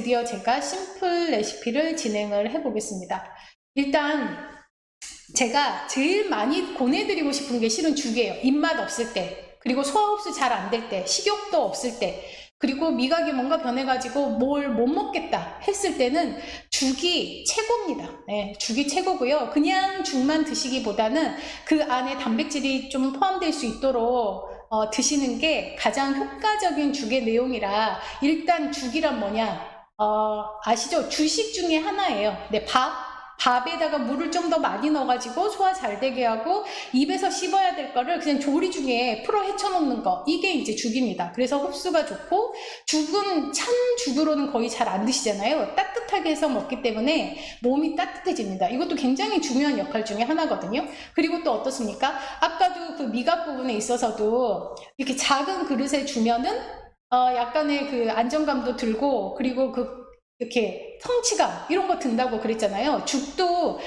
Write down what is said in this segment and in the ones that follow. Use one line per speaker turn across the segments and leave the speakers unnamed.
드디어 제가 심플 레시피를 진행을 해 보겠습니다. 일단 제가 제일 많이 권해드리고 싶은 게 실은 죽이에요. 입맛 없을 때, 그리고 소화 흡수 잘 안 될 때, 식욕도 없을 때, 그리고 미각이 뭔가 변해가지고 뭘 못 먹겠다 했을 때는 죽이 최고입니다. 네, 죽이 최고고요. 그냥 죽만 드시기보다는 그 안에 단백질이 좀 포함될 수 있도록 드시는 게 가장 효과적인 죽의 내용이라. 일단 죽이란 뭐냐? 아시죠? 주식 중에 하나예요. 네, 밥에다가 물을 좀 더 많이 넣어가지고 소화 잘 되게 하고 입에서 씹어야 될 거를 그냥 조리 중에 풀어 헤쳐놓는 거, 이게 이제 죽입니다. 그래서 흡수가 좋고, 죽은 찬 죽으로는 거의 잘 안 드시잖아요. 따뜻하게 해서 먹기 때문에 몸이 따뜻해집니다. 이것도 굉장히 중요한 역할 중에 하나거든요. 그리고 또 어떻습니까? 아까도 그 미각 부분에 있어서도 이렇게 작은 그릇에 주면은 약간의 그 안정감도 들고, 그리고 이렇게 성취감 이런 거 든다고 그랬잖아요. 죽도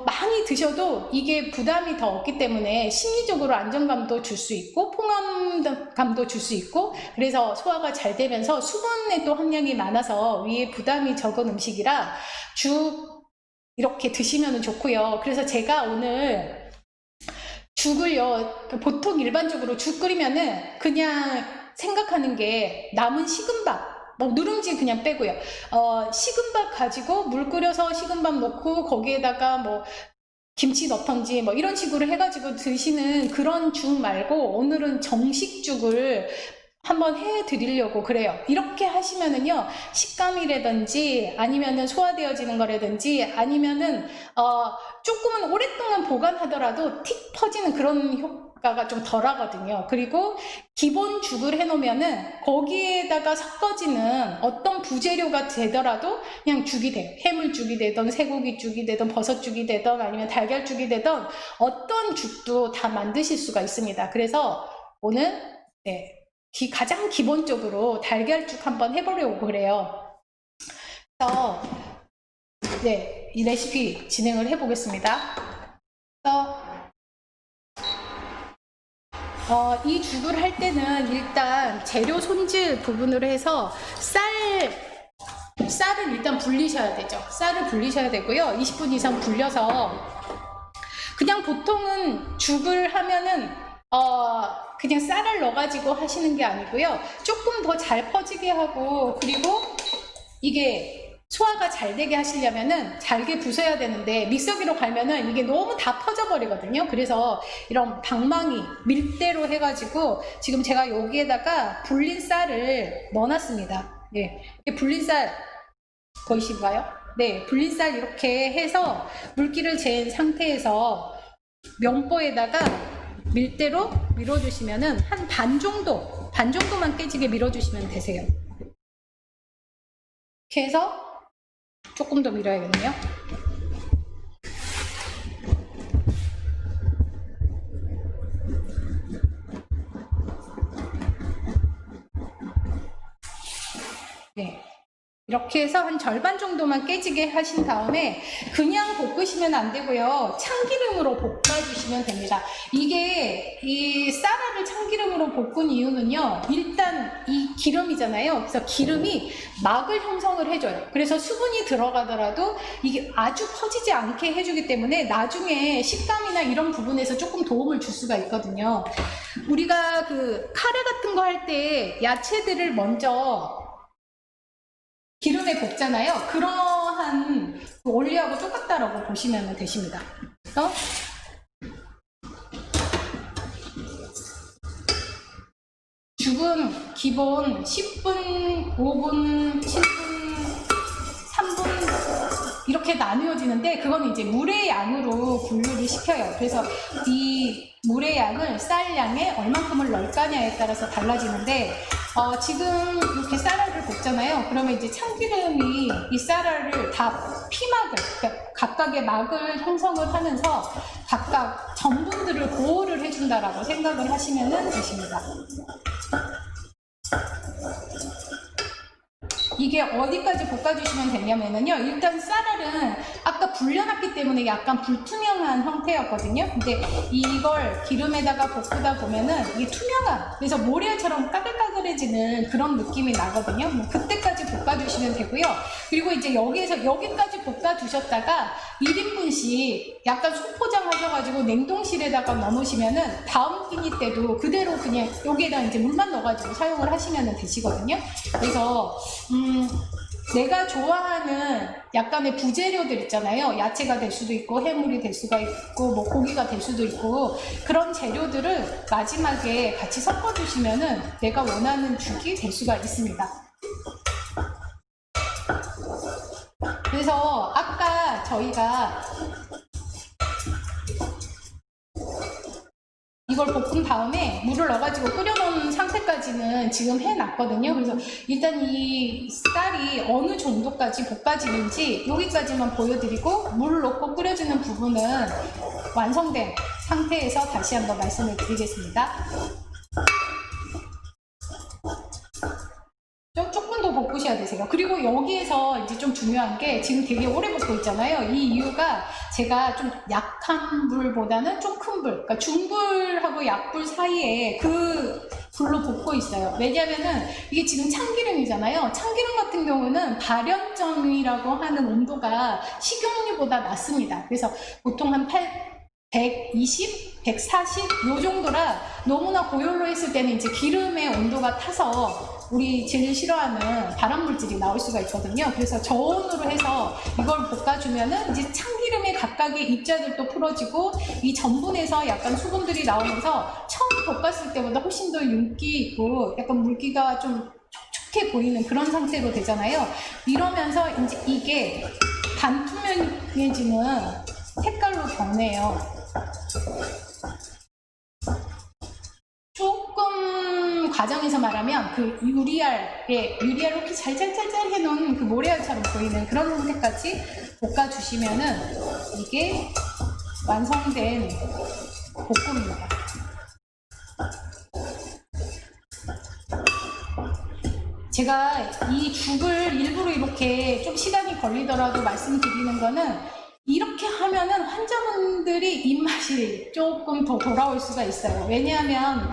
많이 드셔도 이게 부담이 더 없기 때문에 심리적으로 안정감도 줄 수 있고 포만감도 줄 수 있고, 그래서 소화가 잘 되면서 수분의 또 함량이 많아서 위에 부담이 적은 음식이라 죽 이렇게 드시면 좋고요. 그래서 제가 오늘 죽을요, 보통 일반적으로 죽 끓이면은 그냥 생각하는 게 남은 식은밥, 뭐 누룽지 그냥 빼고요. 식은밥 가지고 물 끓여서 식은밥 넣고 거기에다가 뭐 김치 넣던지 뭐 이런 식으로 해가지고 드시는 그런 죽 말고, 오늘은 정식죽을 한번 해드리려고 그래요. 이렇게 하시면은요, 식감이라든지 아니면은 소화되어지는 거라든지 아니면은 조금은 오랫동안 보관하더라도 틱 퍼지는 그런 효과가 좀 덜 하거든요. 그리고 기본 죽을 해놓으면은 거기에다가 섞어지는 어떤 부재료가 되더라도 그냥 죽이 돼요. 해물죽이 되던 쇠고기죽이 되던 버섯죽이 되던 아니면 달걀죽이 되던 어떤 죽도 다 만드실 수가 있습니다. 그래서 오늘 가장 기본적으로 달걀죽 한번 해보려고 그래요. 그래서 이 레시피 진행을 해보겠습니다. 이 죽을 할 때는 일단 재료 손질 부분으로 해서 쌀을 일단 불리셔야 되죠. 쌀을 불리셔야 되고요. 20분 이상 불려서, 그냥 보통은 죽을 하면은 그냥 쌀을 넣어가지고 하시는 게 아니고요. 조금 더 잘 퍼지게 하고, 그리고 이게 소화가 잘 되게 하시려면은 잘게 부숴야 되는데 믹서기로 갈면은 이게 너무 다 퍼져 버리거든요. 그래서 이런 방망이, 밀대로 해가지고 지금 제가 여기에다가 불린 쌀을 넣어놨습니다. 이렇게 불린 쌀 보이신가요? 불린 쌀 이렇게 해서 물기를 잰 상태에서 면보에다가 밀대로 밀어주시면은 한 반 정도만 깨지게 밀어주시면 되세요. 이렇게 해서 조금 더 밀어야겠네요. 이렇게 해서 한 절반 정도만 깨지게 하신 다음에 그냥 볶으시면 안 되고요. 참기름으로 볶아주시면 됩니다. 이게 이 쌀알을 참기름으로 볶은 이유는요, 일단 이 기름이잖아요. 그래서 기름이 막을 형성을 해줘요. 그래서 수분이 들어가더라도 이게 아주 퍼지지 않게 해주기 때문에 나중에 식감이나 이런 부분에서 조금 도움을 줄 수가 있거든요. 우리가 그 카레 같은 거 할 때 야채들을 먼저 기름에 볶잖아요. 그러한 원리하고 똑같다라고 보시면 되십니다. 그래서 죽은 기본 10분, 5분, 7분, 3분 이렇게 나누어지는데, 그건 이제 물의 양으로 분류를 시켜요. 그래서 이 물의 양을 쌀 양에 얼만큼을 넣을 거냐에 따라서 달라지는데, 지금 이렇게 쌀알을 볶잖아요. 그러면 이제 참기름이 이 쌀알을 다 피막을, 그러니까 각각의 막을 형성을 하면서 각각 전분들을 보호를 해준다라고 생각을 하시면 되십니다. 이게 어디까지 볶아주시면 되냐면요. 일단 쌀알은 아까 불려놨기 때문에 약간 불투명한 형태였거든요. 근데 이걸 기름에다가 볶다 보면은 이게 투명한, 그래서 모래알처럼 까글까글해지는 그런 느낌이 나거든요. 뭐 그때까지 볶아주시면 되고요. 그리고 이제 여기까지 볶아주셨다가 1인분씩 약간 소포장 하셔가지고 냉동실에다가 넣으시면은 다음 끼니 때도 그대로 그냥 여기에다 이제 물만 넣어가지고 사용을 하시면 되시거든요. 그래서 내가 좋아하는 약간의 부재료들 있잖아요. 야채가 될 수도 있고 해물이 될 수가 있고 뭐 고기가 될 수도 있고 그런 재료들을 마지막에 같이 섞어주시면은 내가 원하는 죽이 될 수가 있습니다. 그래서 아까 저희가 이걸 볶은 다음에 물을 넣어가지고 끓여놓은 상태까지는 지금 해놨거든요. 그래서 일단 이 쌀이 어느 정도까지 볶아지는지 여기까지만 보여드리고 물 넣고 끓여주는 부분은 완성된 상태에서 다시 한번 말씀을 드리겠습니다. 조금 더 볶으셔야 되세요. 그리고 여기에서 이제 좀 중요한 게 지금 되게 오래 볶고 있잖아요. 이 이유가 제가 좀 약한 불보다는 좀 큰 불, 그러니까 중불하고 약불 사이에 그 불로 볶고 있어요. 왜냐면은 이게 지금 참기름이잖아요. 참기름 같은 경우는 발연점이라고 하는 온도가 식용유보다 낮습니다. 그래서 보통 한 120, 140 요 정도라 너무나 고열로 했을 때는 이제 기름의 온도가 타서 우리 제일 싫어하는 발암물질이 나올 수가 있거든요. 그래서 저온으로 해서 이걸 볶아주면은 이제 참기름의 각각의 입자들도 풀어지고 이 전분에서 약간 수분들이 나오면서 처음 볶았을 때보다 훨씬 더 윤기 있고 약간 물기가 좀 촉촉해 보이는 그런 상태로 되잖아요. 이러면서 이제 이게 반투명해지는 색깔로 변해요. 조금 과정에서 말하면 그 유리알 이렇게 잘잘잘잘 해놓은 그 모래알처럼 보이는 그런 상태까지 볶아주시면은 이게 완성된 볶음입니다. 제가 이 죽을 일부러 이렇게 좀 시간이 걸리더라도 말씀드리는 거는 이렇게 하면은 환자분들이 입맛이 조금 더 돌아올 수가 있어요. 왜냐하면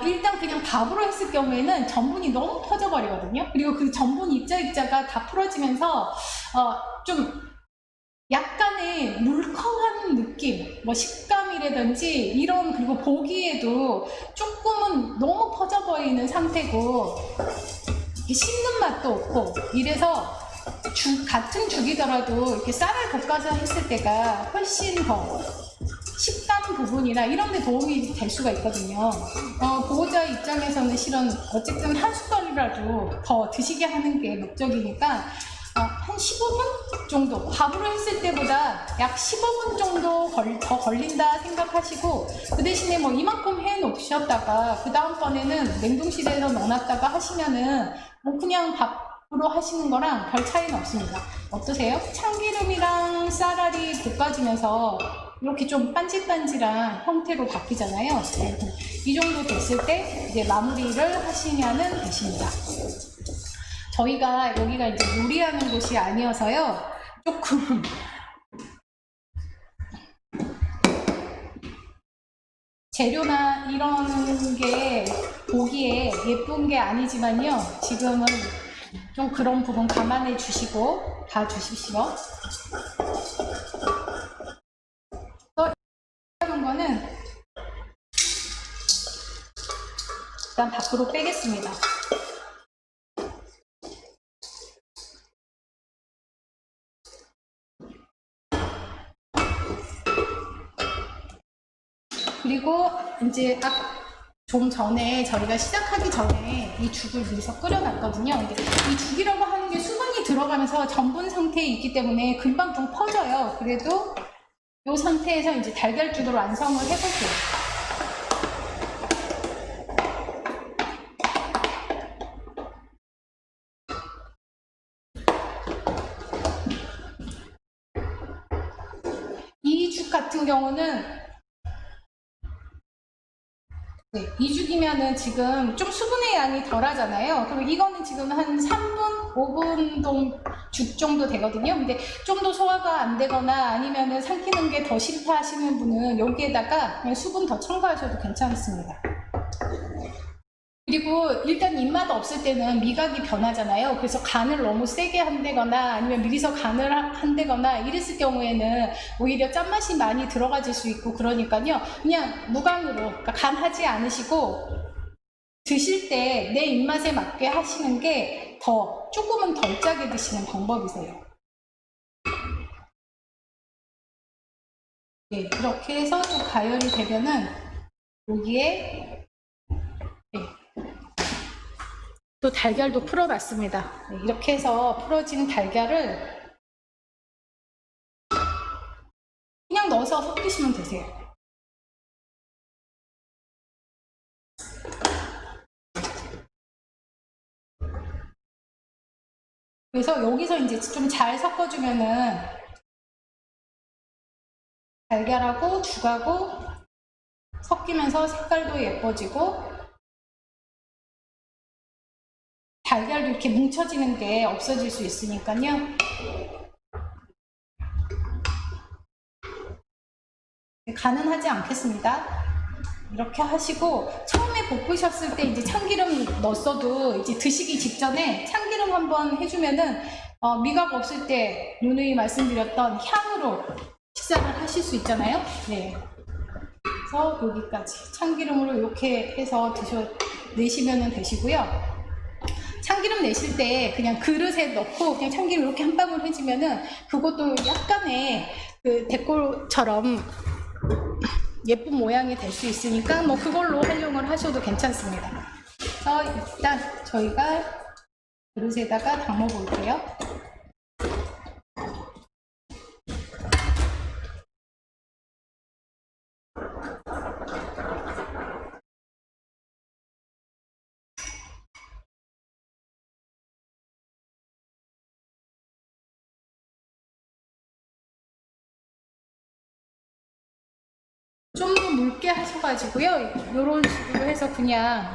일단 그냥 밥으로 했을 경우에는 전분이 너무 퍼져버리거든요. 그리고 그 전분 입자가 다 풀어지면서 좀 약간의 물컹한 느낌, 뭐 식감이라든지 이런, 그리고 보기에도 조금은 너무 퍼져 보이는 상태고 씹는 맛도 없고 이래서 같은 죽이더라도 이렇게 쌀을 볶아서 했을 때가 훨씬 더 식감 부분이나 이런 데 도움이 될 수가 있거든요. 보호자 입장에서는 실은 어쨌든 한 숟갈이라도 더 드시게 하는 게 목적이니까 한 15분 정도, 밥으로 했을 때보다 약 15분 정도 더 걸린다 생각하시고 그 대신에 뭐 이만큼 해 놓으셨다가 그 다음번에는 냉동실에서 넣어놨다가 하시면은 뭐 그냥 밥으로 하시는 거랑 별 차이는 없습니다. 어떠세요? 참기름이랑 쌀알이 볶아지면서 이렇게 좀 반질반질한 형태로 바뀌잖아요. 이 정도 됐을 때 이제 마무리를 하시면 되십니다. 저희가 여기가 이제 요리하는 곳이 아니어서요. 조금 재료나 이런 게 보기에 예쁜 게 아니지만요. 지금은 좀 그런 부분 감안해 주시고 봐주십시오. 또 하는 거는 일단 밖으로 빼겠습니다. 그리고 이제 좀 전에 저희가 시작하기 전에 이 죽을 위해서 끓여놨거든요. 근데 이 죽이라고 하는 게 수분이 들어가면서 전분 상태에 있기 때문에 금방 좀 퍼져요. 그래도 이 상태에서 이제 달걀죽으로 완성을 해볼게요. 이 죽 같은 경우는 이 죽이면은 지금 좀 수분의 양이 덜 하잖아요. 그리고 이거는 지금 한 3분 5분 정도 되거든요. 근데 좀 더 소화가 안 되거나 아니면은 삼키는 게 더 싫다 하시는 분은 여기에다가 그냥 수분 더 첨가하셔도 괜찮습니다. 그리고 일단 입맛 없을 때는 미각이 변하잖아요. 그래서 간을 너무 세게 한다거나 아니면 미리서 간을 한다거나 이랬을 경우에는 오히려 짠맛이 많이 들어가질 수 있고 그러니까요. 그냥 무간으로, 그러니까 간하지 않으시고 드실 때 내 입맛에 맞게 하시는 게 조금은 덜 짜게 드시는 방법이세요. 네, 이렇게 해서 좀 가열이 되면은 여기에 또 달걀도 풀어놨습니다. 네, 이렇게 해서 풀어진 달걀을 그냥 넣어서 섞으시면 되세요. 그래서 여기서 이제 좀 잘 섞어주면은 달걀하고 죽하고 섞이면서 색깔도 예뻐지고 달걀도 이렇게 뭉쳐지는 게 없어질 수 있으니까요. 간은 하지 않겠습니다. 이렇게 하시고 처음에 볶으셨을 때 이제 참기름 넣었어도 이제 드시기 직전에 참기름 한번 해주면은 미각 없을 때 누누이 말씀드렸던 향으로 식사를 하실 수 있잖아요. 네. 그래서 여기까지 참기름으로 이렇게 해서 내시면 되시고요. 참기름 내실 때 그냥 그릇에 넣고 그냥 참기름 이렇게 한 방울 해주면은 그것도 약간의 그 데코처럼 예쁜 모양이 될 수 있으니까 뭐 그걸로 활용을 하셔도 괜찮습니다. 그래서 일단 저희가 그릇에다가 담아 볼게요. 좀 더 묽게 하셔가지고요. 이런 식으로 해서 그냥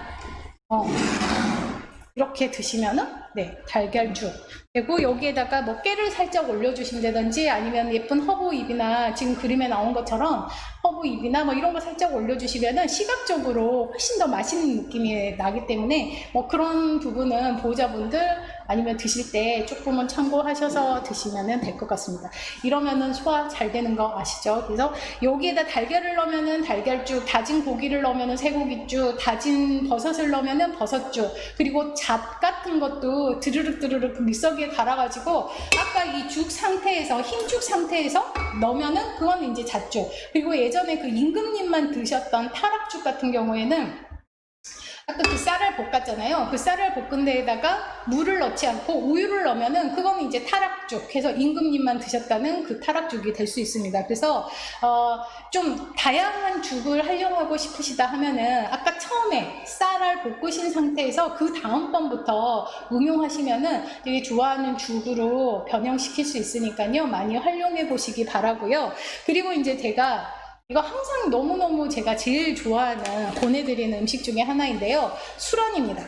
이렇게 드시면은 달걀죽 그리고 여기에다가 뭐 깨를 살짝 올려주신다든지 아니면 예쁜 허브잎이나 지금 그림에 나온 것처럼 허브잎이나 뭐 이런 거 살짝 올려주시면은 시각적으로 훨씬 더 맛있는 느낌이 나기 때문에 뭐 그런 부분은 보호자분들 아니면 드실 때 조금은 참고하셔서 드시면 될 것 같습니다. 이러면은 소화 잘 되는 거 아시죠? 그래서 여기에다 달걀을 넣으면은 달걀죽, 다진 고기를 넣으면은 쇠고기죽, 다진 버섯을 넣으면은 버섯죽, 그리고 잣 같은 것도 드르륵 믹서기에 갈아가지고 아까 이 죽 상태에서 흰죽 상태에서 넣으면은 그건 이제 잣죽. 그리고 예전에 그 임금님만 드셨던 타락죽 같은 경우에는 아까 그 쌀을 볶았잖아요. 그 쌀을 볶은 데에다가 물을 넣지 않고 우유를 넣으면은 그건 이제 타락죽 해서 임금님만 드셨다는 그 타락죽이 될 수 있습니다. 그래서 좀 다양한 죽을 활용하고 싶으시다 하면은 아까 처음에 쌀을 볶으신 상태에서 그 다음번부터 응용하시면은 되게 좋아하는 죽으로 변형시킬 수 있으니까요. 많이 활용해 보시기 바라고요. 그리고 이제 이거 항상 너무너무 제가 제일 좋아하는 보내드리는 음식 중에 하나인데요. 수란입니다.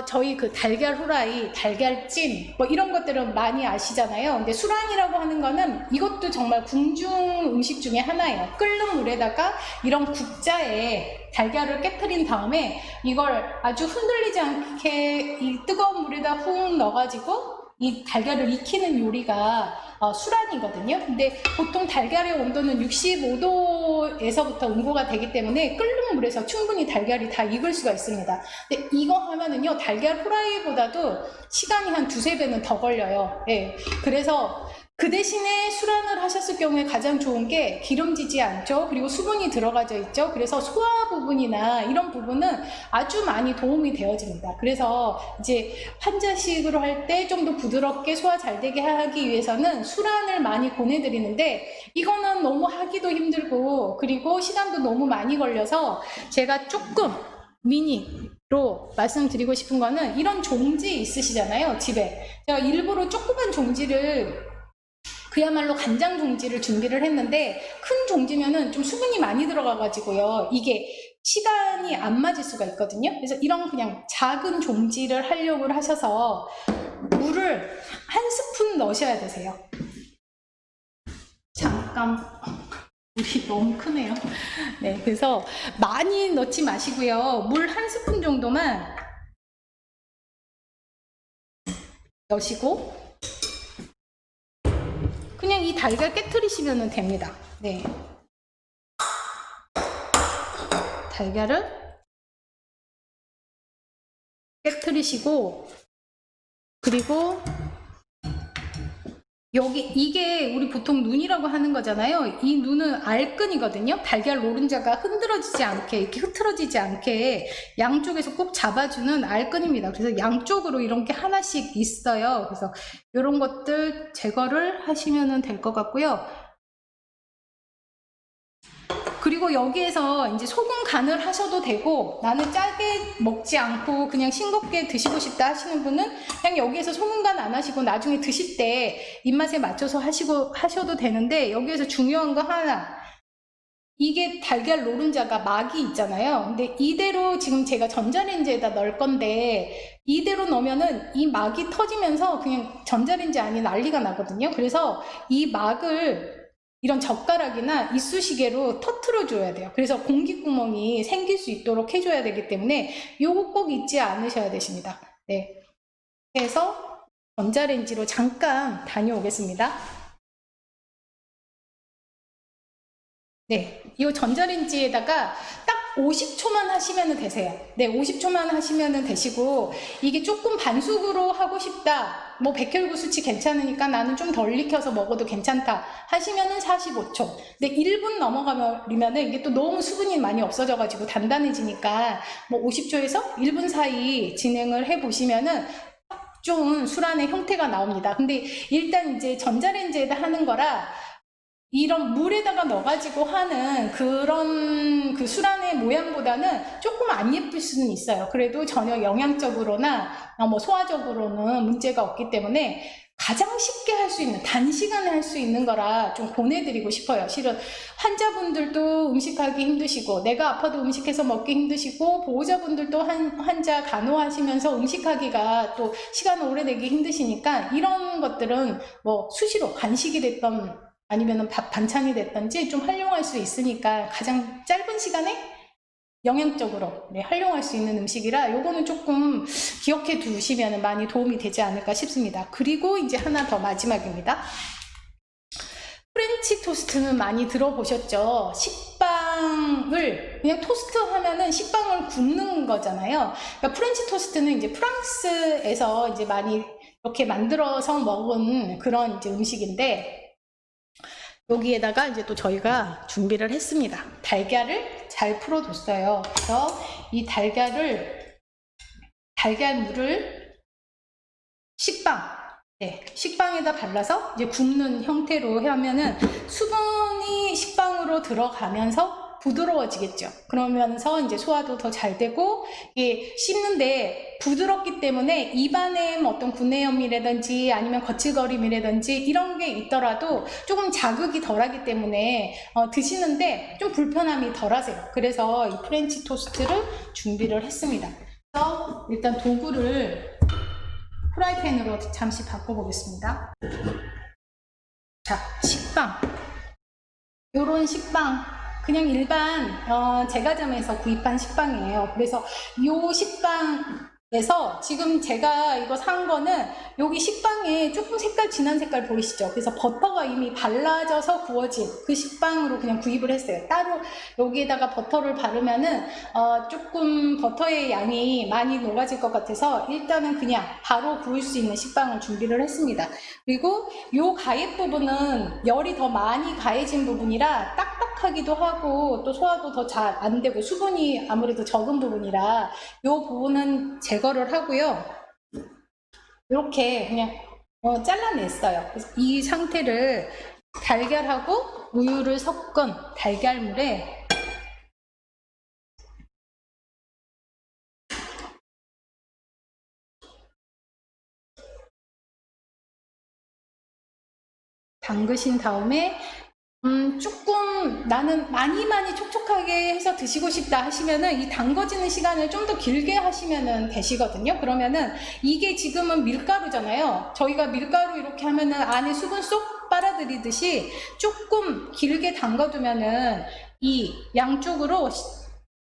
저희 그 달걀 후라이, 달걀찜 뭐 이런 것들은 많이 아시잖아요. 근데 수란이라고 하는 거는 이것도 정말 궁중 음식 중에 하나예요. 끓는 물에다가 이런 국자에 달걀을 깨트린 다음에 이걸 아주 흔들리지 않게 이 뜨거운 물에다 훅 넣어가지고 이 달걀을 익히는 요리가 수란이거든요. 근데 보통 달걀의 온도는 65도에서부터 응고가 되기 때문에 끓는 물에서 충분히 달걀이 다 익을 수가 있습니다. 근데 이거 하면은요, 달걀 후라이보다도 시간이 한 2~3배는 더 걸려요. 예. 그래서 그 대신에 수란을 하셨을 경우에 가장 좋은 게 기름지지 않죠. 그리고 수분이 들어가져 있죠. 그래서 소화 부분이나 이런 부분은 아주 많이 도움이 되어집니다. 그래서 이제 환자식으로 할 때 좀 더 부드럽게 소화 잘 되게 하기 위해서는 수란을 많이 보내드리는데 이거는 너무 하기도 힘들고 그리고 시간도 너무 많이 걸려서 제가 조금 미니로 말씀드리고 싶은 거는 이런 종지 있으시잖아요, 집에. 제가 일부러 조그만 종지를 그야말로 간장 종지를 준비를 했는데 큰 종지면은 좀 수분이 많이 들어가 가지고요. 이게 시간이 안 맞을 수가 있거든요. 그래서 이런 그냥 작은 종지를 하려고 하셔서 물을 한 스푼 넣으셔야 되세요. 잠깐, 물이 너무 크네요. 네, 그래서 많이 넣지 마시고요. 물 한 스푼 정도만 넣으시고 그냥 이 달걀 깨트리시면 됩니다. 네, 달걀을 깨트리시고, 그리고 여기 이게 우리 보통 눈이라고 하는 거잖아요. 이 눈은 알끈이거든요. 달걀 노른자가 흔들어지지 않게, 이렇게 흐트러지지 않게 양쪽에서 꼭 잡아주는 알끈입니다. 그래서 양쪽으로 이런 게 하나씩 있어요. 그래서 이런 것들 제거를 하시면 될 것 같고요. 그리고 여기에서 이제 소금 간을 하셔도 되고, 나는 짜게 먹지 않고 그냥 싱겁게 드시고 싶다 하시는 분은 그냥 여기에서 소금 간 안 하시고 나중에 드실 때 입맛에 맞춰서 하셔도 되는데, 여기에서 중요한 거 하나, 이게 달걀 노른자가 막이 있잖아요. 근데 이대로 지금 제가 전자레인지에다 넣을 건데, 이대로 넣으면은 이 막이 터지면서 그냥 전자레인지 안이 난리가 나거든요. 그래서 이 막을 이런 젓가락이나 이쑤시개로 터트려 줘야 돼요. 그래서 공기구멍이 생길 수 있도록 해줘야 되기 때문에 요거 꼭 잊지 않으셔야 되십니다. 네, 그래서 전자레인지로 잠깐 다녀오겠습니다. 네, 이 전자레인지에다가 딱 50초만 하시면 되세요. 네, 50초만 하시면 되시고, 이게 조금 반숙으로 하고 싶다, 뭐 백혈구 수치 괜찮으니까 나는 좀 덜 익혀서 먹어도 괜찮다 하시면은 45초. 근데 1분 넘어가면은 이게 또 너무 수분이 많이 없어져 가지고 단단해지니까 뭐 50초에서 1분 사이 진행을 해 보시면은 딱 좋은 술안의 형태가 나옵니다. 근데 일단 이제 전자레인지에다 하는 거라 이런 물에다가 넣어가지고 하는 그런 그 술안의 모양보다는 조금 안 예쁠 수는 있어요. 그래도 전혀 영양적으로나 뭐 소화적으로는 문제가 없기 때문에 가장 쉽게 할 수 있는, 단시간에 할 수 있는 거라 좀 보내드리고 싶어요. 실은 환자분들도 음식하기 힘드시고, 내가 아파도 음식해서 먹기 힘드시고, 보호자분들도 환자 간호하시면서 음식하기가 또 시간 오래 내기 힘드시니까, 이런 것들은 뭐 수시로 간식이 됐던 아니면 밥 반찬이 됐든지 좀 활용할 수 있으니까 가장 짧은 시간에 영양적으로 활용할 수 있는 음식이라 요거는 조금 기억해 두시면 많이 도움이 되지 않을까 싶습니다. 그리고 이제 하나 더 마지막입니다. 프렌치 토스트는 많이 들어보셨죠? 식빵을 그냥 토스트 하면은 식빵을 굽는 거잖아요. 그러니까 프렌치 토스트는 이제 프랑스에서 이제 많이 이렇게 만들어서 먹은 그런 이제 음식인데, 여기에다가 이제 또 저희가 준비를 했습니다. 달걀을 잘 풀어뒀어요. 그래서 이 달걀물을 식빵에다 발라서 이제 굽는 형태로 하면은 수분이 식빵으로 들어가면서 부드러워지겠죠. 그러면서 이제 소화도 더 잘 되고, 이게 씹는데 부드럽기 때문에 입안에 어떤 구내염이라든지 아니면 거칠거림이라든지 이런 게 있더라도 조금 자극이 덜하기 때문에 드시는데 좀 불편함이 덜하세요. 그래서 이 프렌치 토스트를 준비를 했습니다. 그래서 일단 도구를 프라이팬으로 잠시 바꿔보겠습니다. 자, 식빵. 요런 식빵. 그냥 일반 제과점에서 구입한 식빵이에요. 그래서 이 식빵에서 지금 제가 이거 산 거는 여기 식빵에 조금 색깔 진한 색깔 보이시죠? 그래서 버터가 이미 발라져서 구워진 그 식빵으로 그냥 구입을 했어요. 따로 여기에다가 버터를 바르면은 조금 버터의 양이 많이 녹아질 것 같아서 일단은 그냥 바로 구울 수 있는 식빵을 준비를 했습니다. 그리고 요 가입 부분은 열이 더 많이 가해진 부분이라 딱딱하기도 하고 또 소화도 더 잘 안 되고 수분이 아무래도 적은 부분이라 요 부분은 제거를 하고요. 이렇게 그냥 잘라냈어요. 그래서 이 상태를 달걀하고 우유를 섞은 달걀물에 담그신 다음에 조금 나는 많이 촉촉하게 해서 드시고 싶다 하시면은 이 담궈지는 시간을 좀 더 길게 하시면은 되시거든요. 그러면은 이게 지금은 밀가루잖아요. 저희가 밀가루 이렇게 하면은 안에 수분 쏙 빨아들이듯이 조금 길게 담궈두면은 이 양쪽으로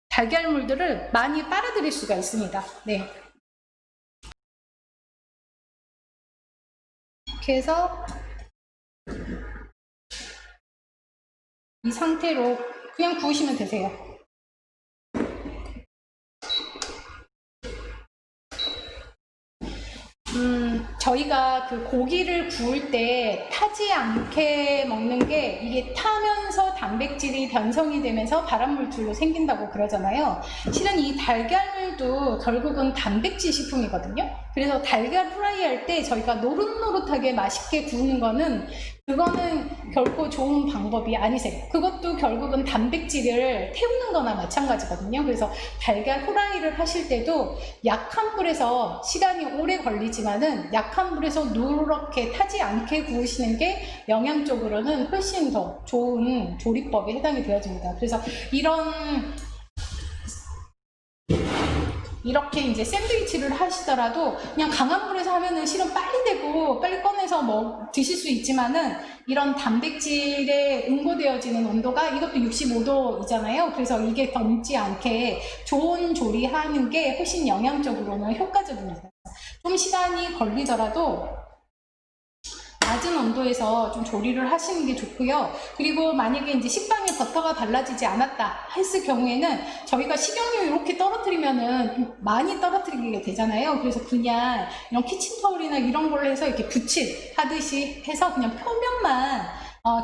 달걀물들을 많이 빨아들일 수가 있습니다. 네. 이렇게 해서 이 상태로 그냥 구우시면 되세요. 저희가 그 고기를 구울 때 타지 않게 먹는 게 이게 타면서 단백질이 변성이 되면서 발암물질로 생긴다고 그러잖아요. 실은 이 달걀물도 결국은 단백질 식품이거든요. 그래서 달걀 프라이 할 때 저희가 노릇노릇하게 맛있게 구우는 거는 그거는 결코 좋은 방법이 아니세요. 그것도 결국은 단백질을 태우는 거나 마찬가지거든요. 그래서 달걀 후라이를 하실 때도 약한 불에서 시간이 오래 걸리지만은 약한 불에서 누렇게 타지 않게 구우시는 게 영양적으로는 훨씬 더 좋은 조리법에 해당이 되어집니다. 그래서 이렇게 이제 샌드위치를 하시더라도 그냥 강한 불에서 하면은 실은 빨리 되고 빨리 꺼내서 드실 수 있지만은 이런 단백질에 응고되어지는 온도가 이것도 65도이잖아요. 그래서 이게 넘지 않게 좋은 조리하는 게 훨씬 영양적으로는 효과적입니다. 좀 시간이 걸리더라도 낮은 온도에서 좀 조리를 하시는 게 좋고요. 그리고 만약에 이제 식빵에 버터가 발라지지 않았다 했을 경우에는 저희가 식용유 이렇게 떨어뜨리면은 많이 떨어뜨리게 되잖아요. 그래서 그냥 이런 키친타올이나 이런 걸로 해서 이렇게 부칠하듯이 해서 그냥 표면만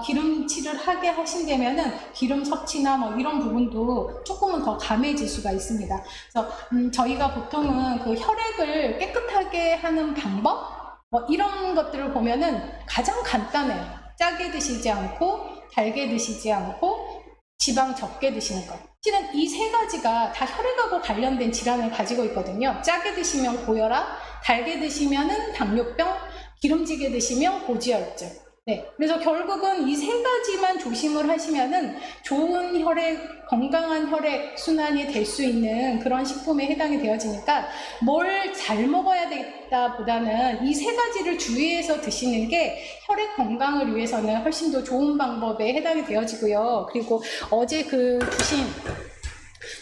기름칠을 하게 하신다면은 기름 섭취나 뭐 이런 부분도 조금은 더 감해질 수가 있습니다. 그래서 저희가 보통은 그 혈액을 깨끗하게 하는 방법 이런 것들을 보면은 가장 간단해요. 짜게 드시지 않고 달게 드시지 않고 지방 적게 드시는 것. 실은 이 세 가지가 다 혈액하고 관련된 질환을 가지고 있거든요. 짜게 드시면 고혈압, 달게 드시면은 당뇨병, 기름지게 드시면 고지혈증. 네, 그래서 결국은 이 세 가지만 조심을 하시면은 좋은 혈액, 건강한 혈액 순환이 될 수 있는 그런 식품에 해당이 되어지니까 뭘 잘 먹어야 되겠다 보다는 이 세 가지를 주의해서 드시는 게 혈액 건강을 위해서는 훨씬 더 좋은 방법에 해당이 되어지고요. 그리고 어제 주신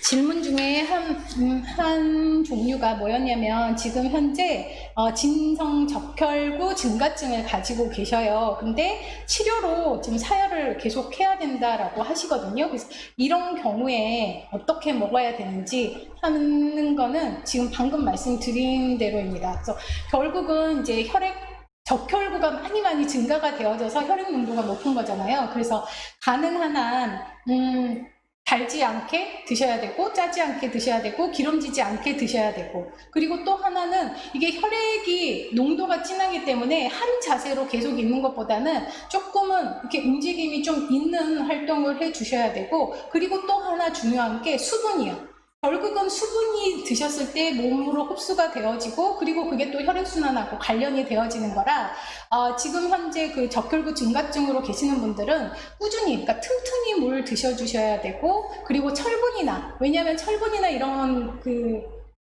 질문 중에 한 종류가 뭐였냐면 지금 현재 진성적혈구 증가증을 가지고 계셔요. 근데 치료로 지금 사혈을 계속 해야 된다라고 하시거든요. 그래서 이런 경우에 어떻게 먹어야 되는지 하는 거는 지금 방금 말씀드린 대로입니다. 그래서 결국은 이제 적혈구가 많이 증가가 되어져서 혈액 농도가 높은 거잖아요. 그래서 가능한 한 달지 않게 드셔야 되고 짜지 않게 드셔야 되고 기름지지 않게 드셔야 되고 그리고 또 하나는 이게 혈액이 농도가 진하기 때문에 한 자세로 계속 있는 것보다는 조금은 이렇게 움직임이 좀 있는 활동을 해 주셔야 되고 그리고 또 하나 중요한 게 수분이요. 결국은 수분이 드셨을 때 몸으로 흡수가 되어지고 그리고 그게 또 혈액순환하고 관련이 되어지는 거라 지금 현재 그 적혈구 증가증으로 계시는 분들은 꾸준히 그러니까 틈틈이 물 드셔주셔야 되고 그리고 철분이나 왜냐하면 철분이나 이런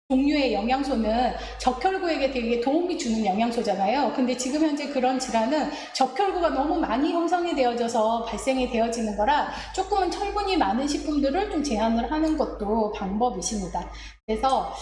종류의 영양소는 적혈구에게 되게 도움이 주는 영양소잖아요. 근데 지금 현재 그런 질환은 적혈구가 너무 많이 형성이 되어져서 발생이 되어지는 거라 조금은 철분이 많은 식품들을 좀 제한을 하는 것도 방법이십니다. 그래서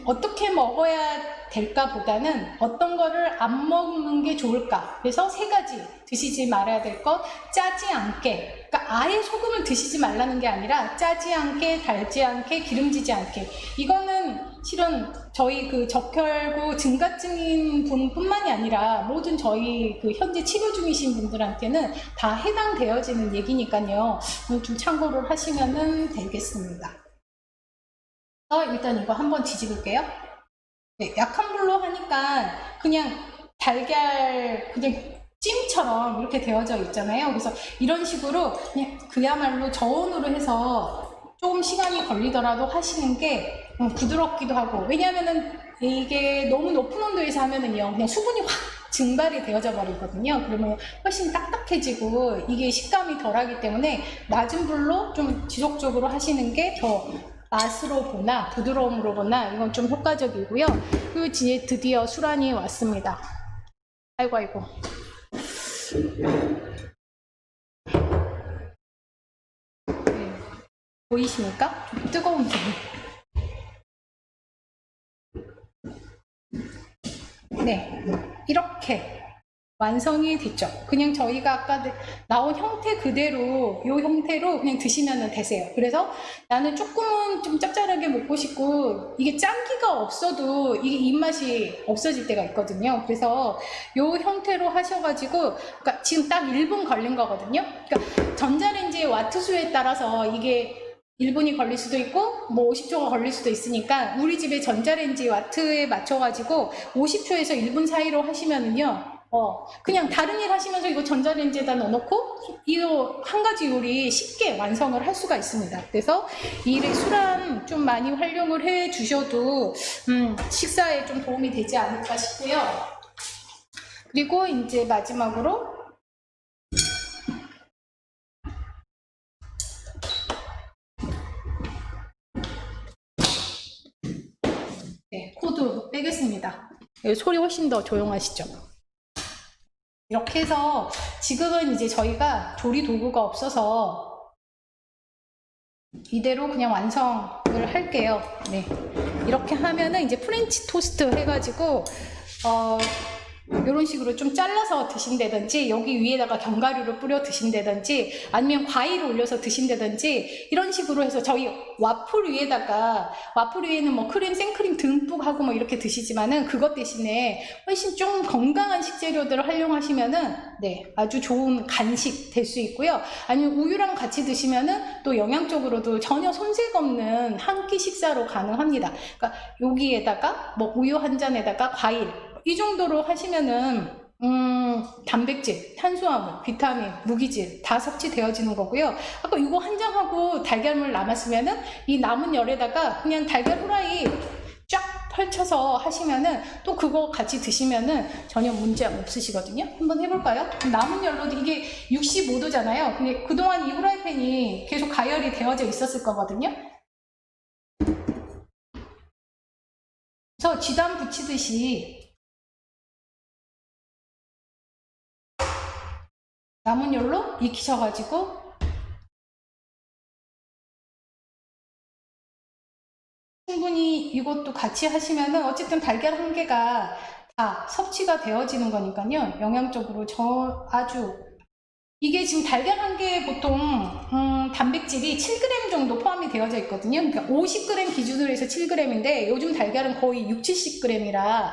어떻게 먹어야 될까 보다는 어떤 거를 안 먹는 게 좋을까. 그래서 세 가지 드시지 말아야 될 것, 짜지 않게, 그러니까 아예 소금을 드시지 말라는 게 아니라 짜지 않게, 달지 않게, 기름지지 않게. 이거는 실은 저희 적혈구 증가증인 분뿐만이 아니라 모든 저희 현재 치료 중이신 분들한테는 다 해당되어지는 얘기니까요. 좀 참고를 하시면 되겠습니다. 일단 이거 한번 뒤집을게요. 네, 약한 불로 하니까 그냥 달걀 찜처럼 이렇게 되어져 있잖아요. 그래서 이런 식으로 그냥 그야말로 저온으로 해서 조금 시간이 걸리더라도 하시는 게 부드럽기도 하고 왜냐하면은 이게 너무 높은 온도에서 하면은요, 그냥 수분이 확 증발이 되어져 버리거든요. 그러면 훨씬 딱딱해지고 이게 식감이 덜하기 때문에 낮은 불로 좀 지속적으로 하시는 게 더 맛으로 보나 부드러움으로 보나 이건 좀 효과적이고요. 그리고 이제 드디어 수란이 왔습니다. 아이고 아이고. 네. 보이십니까? 좀 뜨거운 게. 네, 이렇게 완성이 됐죠. 그냥 저희가 아까 나온 형태 그대로 이 형태로 그냥 드시면 되세요. 그래서 나는 조금은 좀 짭짤하게 먹고 싶고 이게 짠기가 없어도 이게 입맛이 없어질 때가 있거든요. 그래서 이 형태로 하셔가지고 그러니까 지금 딱 1분 걸린 거거든요. 그러니까 전자레인지의 와트수에 따라서 이게 1분이 걸릴 수도 있고 뭐 50초가 걸릴 수도 있으니까 우리 집에 전자레인지 와트에 맞춰가지고 50초에서 1분 사이로 하시면은요 그냥 다른 일 하시면서 이거 전자레인지에다 넣어놓고 이거 한 가지 요리 쉽게 완성을 할 수가 있습니다. 그래서 이 수란 좀 많이 활용을 해 주셔도 식사에 좀 도움이 되지 않을까 싶고요. 그리고 이제 마지막으로 네, 코드 빼겠습니다. 소리 훨씬 더 조용하시죠? 이렇게 해서 지금은 이제 저희가 조리 도구가 없어서 이대로 그냥 완성을 할게요. 네. 이렇게 하면은 이제 프렌치 토스트 해가지고 이런 식으로 좀 잘라서 드신다든지 여기 위에다가 견과류를 뿌려 드신다든지 아니면 과일 올려서 드신다든지 이런 식으로 해서 저희 와플 위에는 뭐 크림, 생크림 듬뿍 하고 뭐 이렇게 드시지만은 그것 대신에 훨씬 좀 건강한 식재료들을 활용하시면은 네, 아주 좋은 간식 될 수 있고요. 아니면 우유랑 같이 드시면은 또 영양적으로도 전혀 손색 없는 한 끼 식사로 가능합니다. 그러니까 여기에다가 뭐 우유 한 잔에다가 과일 이 정도로 하시면은 단백질, 탄수화물, 비타민, 무기질 다 섭취되어지는 거고요. 아까 이거 한 장하고 달걀물 남았으면은 이 남은 열에다가 그냥 달걀 후라이 쫙 펼쳐서 하시면은 또 그거 같이 드시면은 전혀 문제 없으시거든요. 한번 해볼까요? 남은 열로도 이게 65도잖아요. 근데 그동안 이 후라이팬이 계속 가열이 되어져 있었을 거거든요. 그래서 쥐단 붙이듯이 남은 열로 익히셔가지고 충분히 이것도 같이 하시면은 어쨌든 달걀 한 개가 다 섭취가 되어지는 거니까요. 영양적으로 아주 이게 지금 달걀 한 개에 보통 단백질이 7g 정도 포함이 되어져 있거든요. 그러니까 50g 기준으로 해서 7g인데 요즘 달걀은 거의 6, 70g이라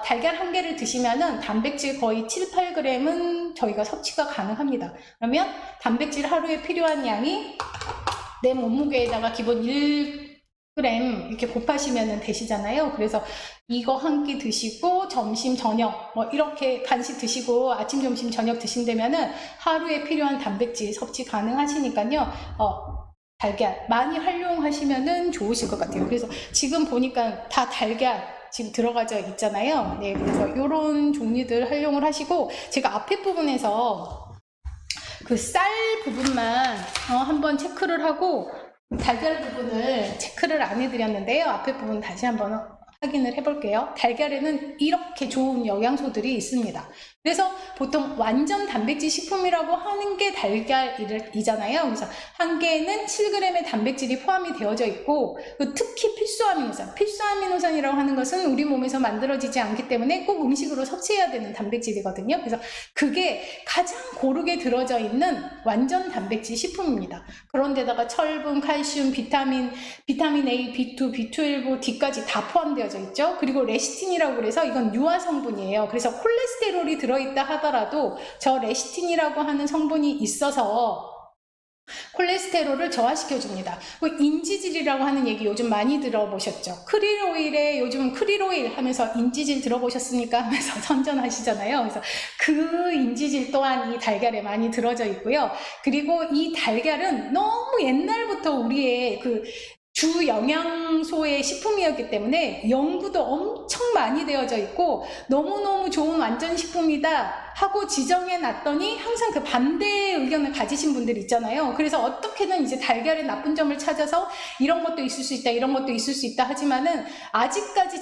달걀 한 개를 드시면은 단백질 거의 7, 8g은 저희가 섭취가 가능합니다. 그러면 단백질 하루에 필요한 양이 내 몸무게에다가 기본 1g 이렇게 곱하시면 되시잖아요. 그래서 이거 한 끼 드시고 점심 저녁 뭐 이렇게 간식 드시고 아침 점심 저녁 드신다면은 하루에 필요한 단백질 섭취 가능하시니까요. 달걀 많이 활용하시면은 좋으실 것 같아요. 그래서 지금 보니까 다 달걀 지금 들어가져 있잖아요. 네, 그래서 이런 종류들 활용을 하시고 제가 앞에 부분에서 그 쌀 부분만 한번 체크를 하고 달걀 부분을 체크를 안 해드렸는데요. 앞에 부분 다시 한번 확인을 해볼게요. 달걀에는 이렇게 좋은 영양소들이 있습니다. 그래서 보통 완전 단백질 식품이라고 하는 게 달걀이잖아요. 그래서 한 개에는 7g의 단백질이 포함이 되어져 있고 특히 필수아미노산이라고 하는 것은 우리 몸에서 만들어지지 않기 때문에 꼭 음식으로 섭취해야 되는 단백질이거든요. 그래서 그게 가장 고르게 들어져 있는 완전 단백질 식품입니다. 그런데다가 철분, 칼슘, 비타민 A, B2, B12, D까지 다 포함되어져 있죠. 그리고 레시틴이라고 그래서 이건 유화 성분이에요. 그래서 콜레스테롤이 들어있다 하더라도 저 레시틴이라고 하는 성분이 있어서 콜레스테롤을 저하시켜줍니다. 인지질이라고 하는 얘기 요즘 많이 들어보셨죠? 크릴 오일에 요즘 크릴 오일 하면서 인지질 들어보셨습니까? 하면서 선전하시잖아요. 그래서 그 인지질 또한 이 달걀에 많이 들어져 있고요. 그리고 이 달걀은 너무 옛날부터 우리의 그 주 영양소의 식품이었기 때문에 연구도 엄청 많이 되어져 있고 너무너무 좋은 완전 식품이다 하고 지정해 놨더니 항상 그 반대의 의견을 가지신 분들 있잖아요. 그래서 어떻게든 이제 달걀의 나쁜 점을 찾아서 이런 것도 있을 수 있다, 이런 것도 있을 수 있다 하지만은 아직까지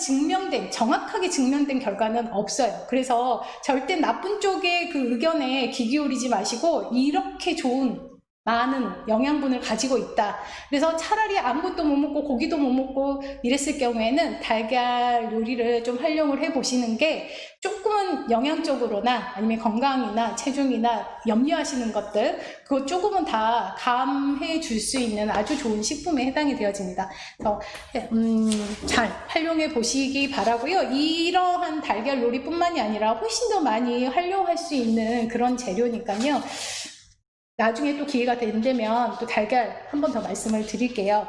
정확하게 증명된 결과는 없어요. 그래서 절대 나쁜 쪽의 그 의견에 귀 기울이지 마시고 이렇게 좋은 많은 영양분을 가지고 있다. 그래서 차라리 아무것도 못 먹고 고기도 못 먹고 이랬을 경우에는 달걀 요리를 좀 활용을 해 보시는 게 조금은 영양적으로나 아니면 건강이나 체중이나 염려하시는 것들 그거 조금은 다 감해 줄 수 있는 아주 좋은 식품에 해당이 되어집니다. 그래서 잘 활용해 보시기 바라고요. 이러한 달걀 요리뿐만이 아니라 훨씬 더 많이 활용할 수 있는 그런 재료니까요. 나중에 또 기회가 된다면 또 달걀 한 번 더 말씀을 드릴게요.